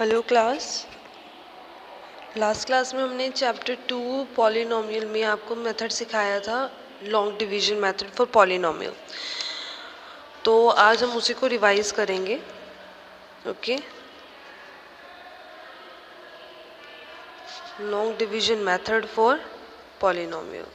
Hello class. Last class में हमने chapter 2 polynomial में आपको मेथड सिखाया था, long division method for polynomial. तो आज हम उसी को रिवाइज करेंगे। Okay, long division method for polynomial.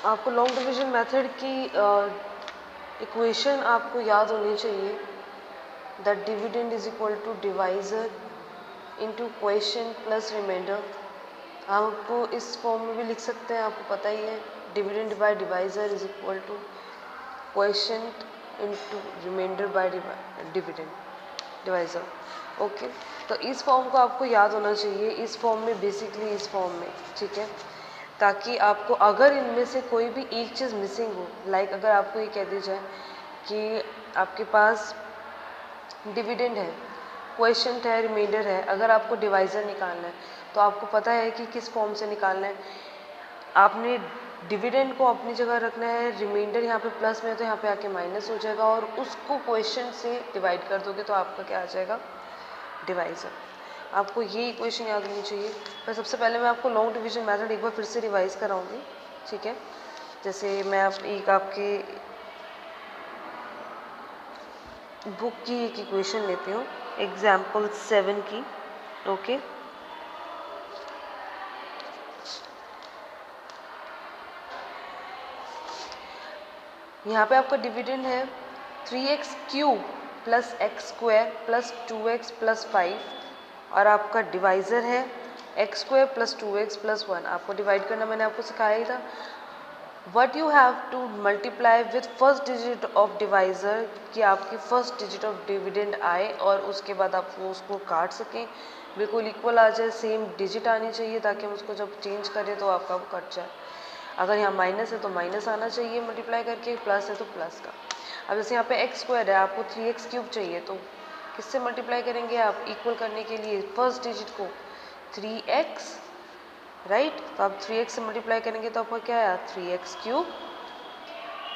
आपको लॉन्ग डिवीजन मेथड की इक्वेशन आपको याद होनी चाहिए। That dividend is equal to divisor into quotient plus remainder. आपको इस फॉर्म में भी लिख सकते हैं, आपको पता ही है। Dividend by divisor is equal to quotient into remainder by dividend divisor. Okay, तो इस फॉर्म को आपको याद होना चाहिए, इस फॉर्म में, बेसिकली इस फॉर्म में, ठीक है। ताकि आपको अगर इनमें से कोई भी एक चीज़ मिसिंग हो, लाइक अगर आपको ये कह दी जाए कि आपके पास डिविडेंड है, क्वोशिएंट है, रिमाइंडर है, अगर आपको डिवाइज़र निकालना है तो आपको पता है कि किस फॉर्म से निकालना है। आपने डिविडेंड को अपनी जगह रखना है, रिमाइंडर यहाँ पे प्लस में है तो यहाँ पे आके माइनस हो जाएगा, और उसको क्वोशिएंट से डिवाइड कर दोगे तो आपका क्या आ जाएगा, डिवाइज़र। आपको ये इक्वेशन याद होनी चाहिए। पर सबसे पहले मैं आपको लॉन्ग डिवीजन मेथड एक बार फिर से रिवाइज कराऊंगी, ठीक है। जैसे मैं एक आपके बुक की एक इक्वेशन लेती हूँ, एग्जाम्पल 7 की। ओके, यहाँ पे आपका डिविडेंड है 3x³ plus x² plus 2x plus 5, और आपका डिवाइज़र है x² प्लस 2x प्लस 1। आपको डिवाइड करना मैंने आपको सिखाया ही था। What you have to multiply with first digit of divisor, कि आपकी फर्स्ट डिजिट ऑफ डिविडेंड आए और उसके बाद आप वो उसको काट सकें, बिल्कुल इक्वल आ जाए, सेम डिजिट आनी चाहिए, ताकि हम उसको जब चेंज करें तो आपका वो कट जाए। अगर यहाँ माइनस है तो माइनस आना चाहिए मल्टीप्लाई करके, प्लस है तो प्लस का। अब जैसे यहाँ पे x² है, आपको 3x³ चाहिए, तो किससे मल्टीप्लाई करेंगे आप इक्वल करने के लिए, फर्स्ट डिजिट को 3x, राइट। तो आप 3x से मल्टीप्लाई करेंगे तो आपका क्या आया, 3x³।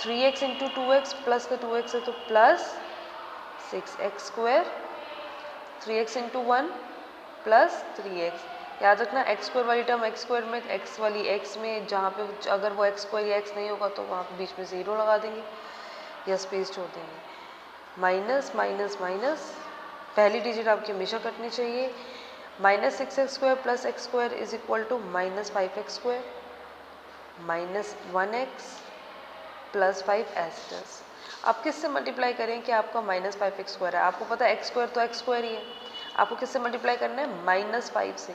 3x into 2x, plus का 2x है तो plus 6x²। 3x into 1 plus 3x। याद रखना x² वाली टर्म x² में, x वाली x में, जहाँ पे अगर वो x² या x नहीं होगा तो वहाँ पे बीच में 0 लगा देंगे या स्पेस छोड़ देंगे। माइनस माइनस माइनस, पहली डिजिट आपकी हमेशा कटनी चाहिए। Minus 6x² plus x² is equal to minus 5x² minus 1x plus 5s। आप किससे मल्टीप्लाई करें कि आपका माइनस 5x² है, आपको पता है x² तो x² ही है, आपको किससे मल्टीप्लाई करना है, माइनस 5 से,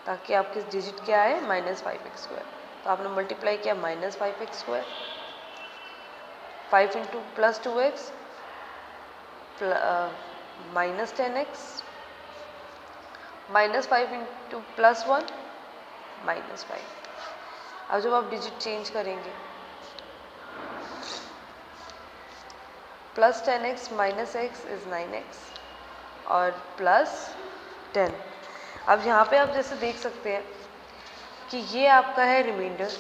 ताकि आपकी डिजिट क्या है, माइनस 5x²। तो आपने मल्टीप्लाई किया minus 5x², 5 into plus 2x minus 10x, minus 5 into plus 1 minus 5। अब जब आप डिजिट चेंज करेंगे, plus 10x minus x is 9x और प्लस 10। अब यहाँ पे आप जैसे देख सकते हैं कि ये आपका है रिमाइंडर,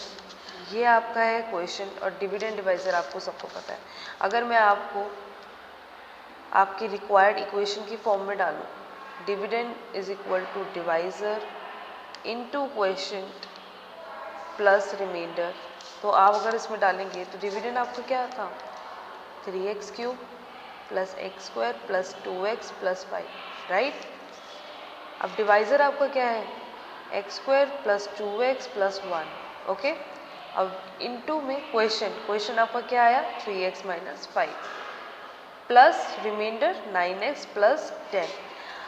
ये आपका है क्वोशिएंट, और डिविडेंड डिवाइज़र आपको सबको पता है। अगर मैं आपको आपकी रिक्वायर्ड इक्वेशन की फॉर्म में डालूँ, dividend is equal to divisor into quotient plus remainder, तो आप अगर इसमें डालेंगे तो डिविडेंड आपका क्या था, 3x³ plus x² plus 2x plus 5, right. अब डिवाइज़र आपका क्या है, x² plus 2x plus 1। Okay, अब इनटू में क्वोशिएंट आपका क्या आया, 3x minus 5 plus remainder 9x plus 10।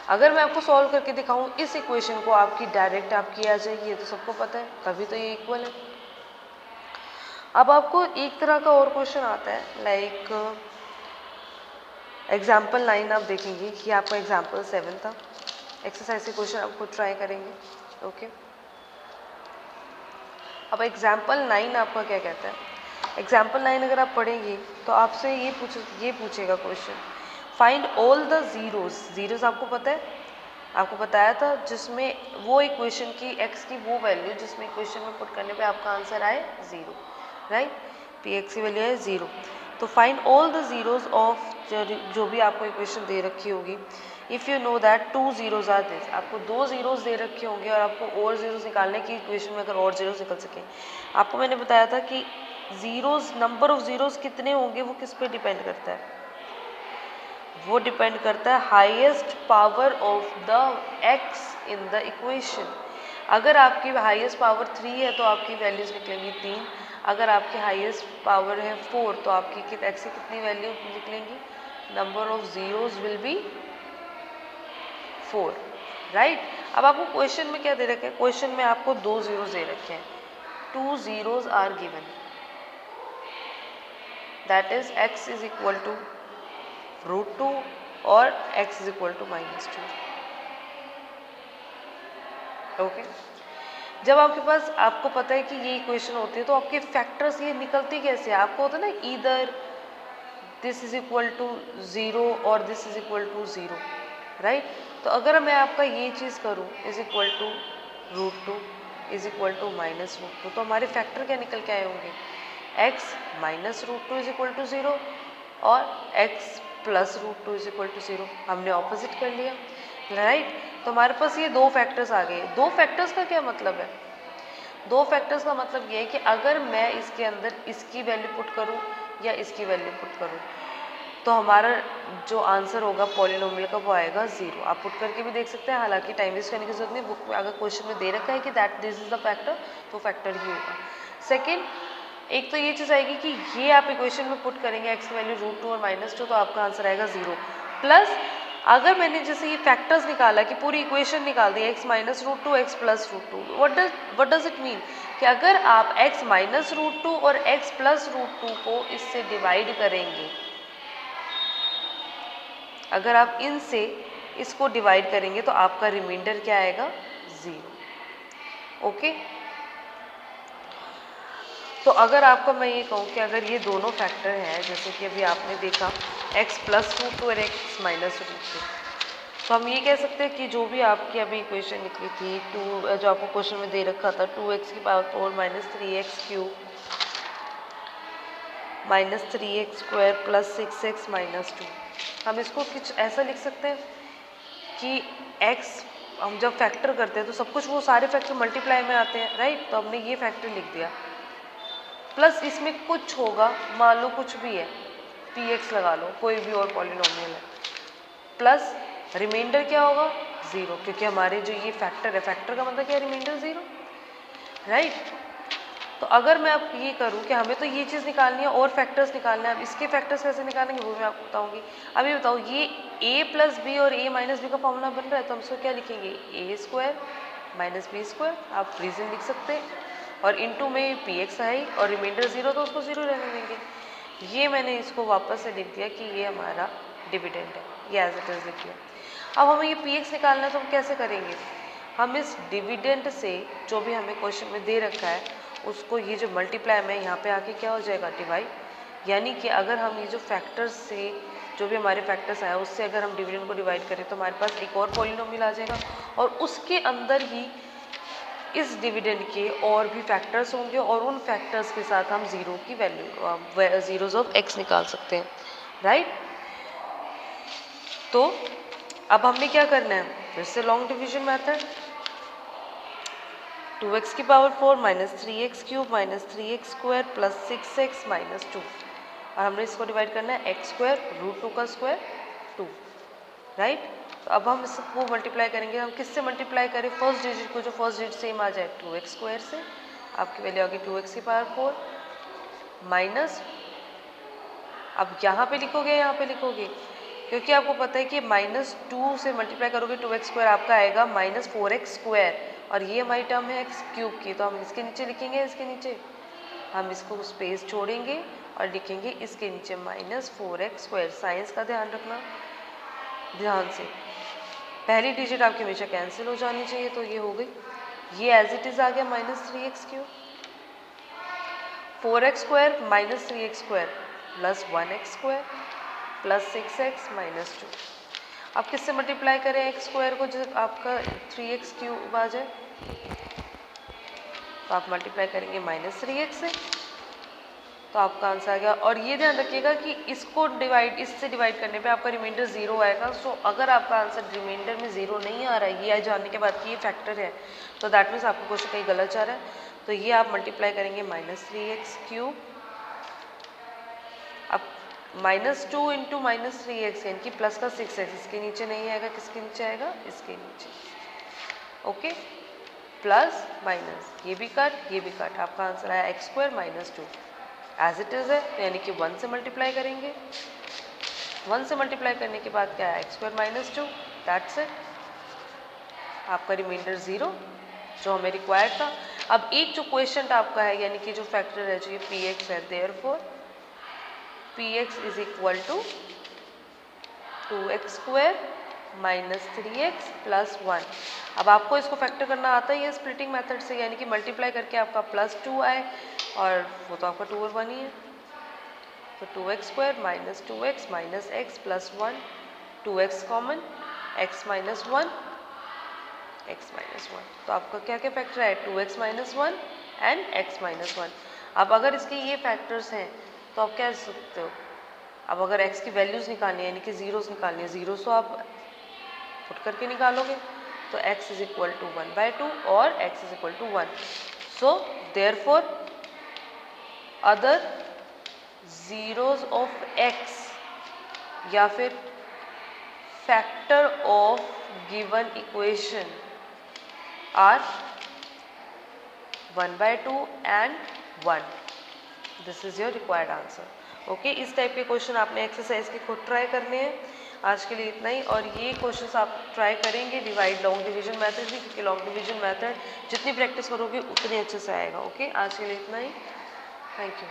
अगर मैं आपको सॉल्व करके दिखाऊं इस इक्वेशन को, आपकी डायरेक्ट आपकी आ जाएगी, ये तो सबको पता है, तभी तो ये इक्वल है। अब आपको एक तरह का और क्वेश्चन आता है, लाइक एग्जाम्पल 9 आप देखेंगे कि आपका एग्जाम्पल 7 था। एक्सरसाइज के क्वेश्चन आपको ट्राई करेंगे। ओके, अब एग्जाम्पल 9 आपका क्या कहता है, एग्जाम्पल 9 अगर आप पढ़ेंगे तो आपसे ये पूछेगा question, find all the zeros. Zeros आपको पता है, आपको बताया था, जिसमें वो इक्वेशन की x की वो वैल्यू जिसमें इक्वेशन में पुट करने पे आपका आंसर आए 0, राइट। पी एक्स की वैल्यू है 0। तो find all the zeros of जो भी आपको इक्वेशन दे रखी होगी। If you know that 2 zeros are this, आपको 2 zeros दे रखे होंगे और आपको और जीरोस निकालने की इक्वेशन में अगर और जीरोस निकल सके। आपको मैंने बताया था कि जीरोस, नंबर ऑफ जीरोस कितने होंगे वो किस पे डिपेंड करता है, वो डिपेंड करता है highest power of the x in the equation. अगर आपकी हाईएस्ट पावर 3 है तो आपकी वैल्यूज निकलेंगी 3। अगर आपकी हाईएस्ट पावर है 4 तो आपकी x की कितनी वैल्यू निकलेंगी, number of zeros will be 4, right. अब आपको क्वेश्चन में क्या दे रखे हैं, क्वेश्चन में आपको 2 जीरोस दे रखे हैं, 2 zeros are given, that is x is equal to √2 और x is equal to -2। Okay, जब आपके पास, आपको पता है कि ये इक्वेशन होती है तो आपके फैक्टर्स ये निकलती कैसे है, आपको होता है ना either this is equal to 0 और this is equal to 0, right. तो अगर मैं आपका ये चीज़ करूँ is equal to √2 is equal to -√2, तो हमारे फैक्टर क्या निकल के आए होंगे, x -√2 इज इक्वल टू 0 और x +√2 इज इक्वल टू 0। हमने ऑपोजिट कर लिया, राइट। तो हमारे पास ये दो फैक्टर्स आ गए। दो फैक्टर्स का क्या मतलब है, दो फैक्टर्स का मतलब ये है कि अगर मैं इसके अंदर इसकी वैल्यू पुट करूं या इसकी वैल्यू पुट करूं तो हमारा जो आंसर होगा पॉलिनोमियल का वो आएगा 0। आप पुट करके भी देख सकते हैं, हालांकि टाइम वेस्ट करने की जरूरत नहीं, बुक में अगर क्वेश्चन में दे रखा है कि that this is the factor तो फैक्टर ही होगा। सेकेंड, एक तो ये चीज़ आएगी कि ये आप इक्वेशन में पुट करेंगे x की वैल्यू √2 और -2 तो आपका आंसर आएगा 0। प्लस अगर मैंने जैसे ये फैक्टर्स निकाला कि पूरी इक्वेशन निकाल दी x -√2 x +√2, what does it mean कि अगर आप x -√2 और x +√2 को इससे डिवाइड करेंगे, अगर आप इनसे इसको डिवाइड करेंगे तो आपका रिमाइंडर क्या आएगा, 0। ओके, तो अगर आपका मैं ये कहूँ कि अगर ये दोनों फैक्टर हैं, जैसे कि अभी आपने देखा x +√2 और x -√2, तो हम ये कह सकते हैं कि जो भी आपकी अभी इक्वेशन निकली थी, जो आपको क्वेश्चन में दे रखा था 2x की पावर 4 -3x³ -3x² + 6x -2, हम इसको कुछ ऐसा लिख सकते हैं कि x हम जब फैक्टर करते हैं तो सब कुछ वो सारे फैक्टर मल्टीप्लाई में आते हैं, राइट। तो हमने ये फैक्टर लिख दिया, प्लस इसमें कुछ होगा, मान लो कुछ भी है, px लगा लो, कोई भी और पॉलिनोमियल है, प्लस रिमाइंडर क्या होगा, 0, क्योंकि हमारे जो ये फैक्टर है, फैक्टर का मतलब क्या है, रिमाइंडर 0, राइट। तो अगर मैं अब ये करूँ कि हमें तो ये चीज़ निकालनी है और फैक्टर्स निकालना है, अब इसके फैक्टर्स कैसे निकालेंगे वो मैं आपको बताऊंगी। अभी बताओ, ये a + b और a - b का फॉर्मूला बन रहा है, तो हम इसको क्या लिखेंगे, a² - b², आप रीजन लिख सकते हैं, और इनटू में px है और रिमाइंडर 0 तो उसको 0 रहने देंगे। ये मैंने इसको वापस से लिख दिया कि ये हमारा डिविडेंड है, ये एज इट इज़ लिख दिया। अब हमें ये px निकालना है तो हम कैसे करेंगे, हम इस डिविडेंड से जो भी हमें क्वेश्चन में दे रखा है उसको, ये जो मल्टीप्लाई में यहाँ पे आके क्या हो जाएगा, डिवाइड। यानी कि अगर हम ये जो फैक्टर्स से, जो भी हमारे फैक्टर्स आया उससे अगर हम डिविडेंड को डिवाइड करें तो हमारे पास एक और पॉलिनोमियल आ जाएगा, और उसके अंदर ही इस डिविडेंड के और भी फैक्टर्स होंगे, और उन फैक्टर्स के साथ हम 0 की वैल्यू, जीरोज ऑफ x निकाल सकते हैं, राइट। तो अब हमने क्या करना है, फिर से लॉन्ग डिवीजन मेथड, 2x की पावर 4 -3x³ -3x² + 6x -2, और हमने इसको डिवाइड करना है x² √2 का स्क्वायर 2, राइट। तो अब हम इसको मल्टीप्लाई करेंगे, हम किससे मल्टीप्लाई करें, फर्स्ट डिजिट को, जो फर्स्ट डिजिट सेम आ जाए 2x² से, आपकी वैल्यू आ गई 2x की पावर 4 माइनस, अब यहाँ पे लिखोगे, यहाँ पे लिखोगे, क्योंकि आपको पता है कि -2 से मल्टीप्लाई करोगे 2x² आपका आएगा -4x², और ये हमारी टर्म है x³ की, तो हम इसके नीचे लिखेंगे, इसके नीचे हम इसको स्पेस छोड़ेंगे और लिखेंगे इसके नीचे -4x²। साइंस का ध्यान रखना, ध्यान से, पहली डिजिट आपकी हमेशा कैंसिल हो जानी चाहिए, तो ये हो गई, ये एज इट इज़ आ गया -3x³ 4x² -3x² + 1x² + 6x -2। अब किससे मल्टीप्लाई करें एक्स स्क्वायर को, जो आपका 3x क्यूब आ जाए, तो आप मल्टीप्लाई करेंगे -3x से, तो आपका आंसर आ गया। और ये ध्यान रखिएगा कि इससे डिवाइड करने पे आपका रिमाइंडर 0 आएगा। सो अगर आपका आंसर रिमाइंडर में 0 नहीं आ रहा है, ये जानने के बाद कि ये फैक्टर है, तो दैट मीन्स आपका क्वेश्चन कहीं गलत जा रहा है। तो ये आप मल्टीप्लाई करेंगे -3x क्यूब, अब -2 इंटू -3x यानी कि प्लस का 6x, इसके नीचे नहीं आएगा, किसके नीचे आएगा, इसके नीचे, ओके, प्लस माइनस, ये भी कट, आपका आंसर आया X square -2 as it is है, तो यानी कि 1 से मल्टीप्लाई करेंगे, 1 से मल्टीप्लाई करने के बाद क्या है, एक्स स्क्वायर -2, दैट्स इट, आपका रिमाइंडर 0 जो हमें रिक्वायर्ड था। अब एक जो क्वेश्चन आपका है, यानी कि जो फैक्टर है, जो ये px है, therefore px is equal to 2x square -3x plus 1। अब आपको इसको फैक्टर करना आता ही है स्प्लिटिंग मेथड से, यानी कि मल्टीप्लाई करके आपका +2 आए, और वो तो आपका 2 और 1 ही है, तो 2x square -2x -x plus 1, 2x common, x -1, x -1, तो आपका क्या क्या फैक्टर है, 2x -1 एंड x -1। अब अगर इसके ये फैक्टर्स हैं तो आप क्या सकते हो, अब अगर x की वैल्यूज़ निकालनी है, यानी कि जीरोस निकालनी है, जीरोस तो आप पुट करके निकालोगे, तो x इज इक्वल टू 1/2 और x is equal to 1। So therefore other zeros of x या फिर factor of given equation are 1/2 and 1। This is your required answer. Okay, इस टाइप के क्वेश्चन आपने एक्सरसाइज के खुद ट्राई करने हैं। आज के लिए इतना ही, और ये क्वेश्चंस आप ट्राई करेंगे डिवाइड लॉन्ग डिवीजन मेथड भी, क्योंकि लॉन्ग डिवीजन मेथड जितनी प्रैक्टिस करोगे उतनी अच्छे से आएगा। ओके, आज के लिए इतना ही, थैंक यू।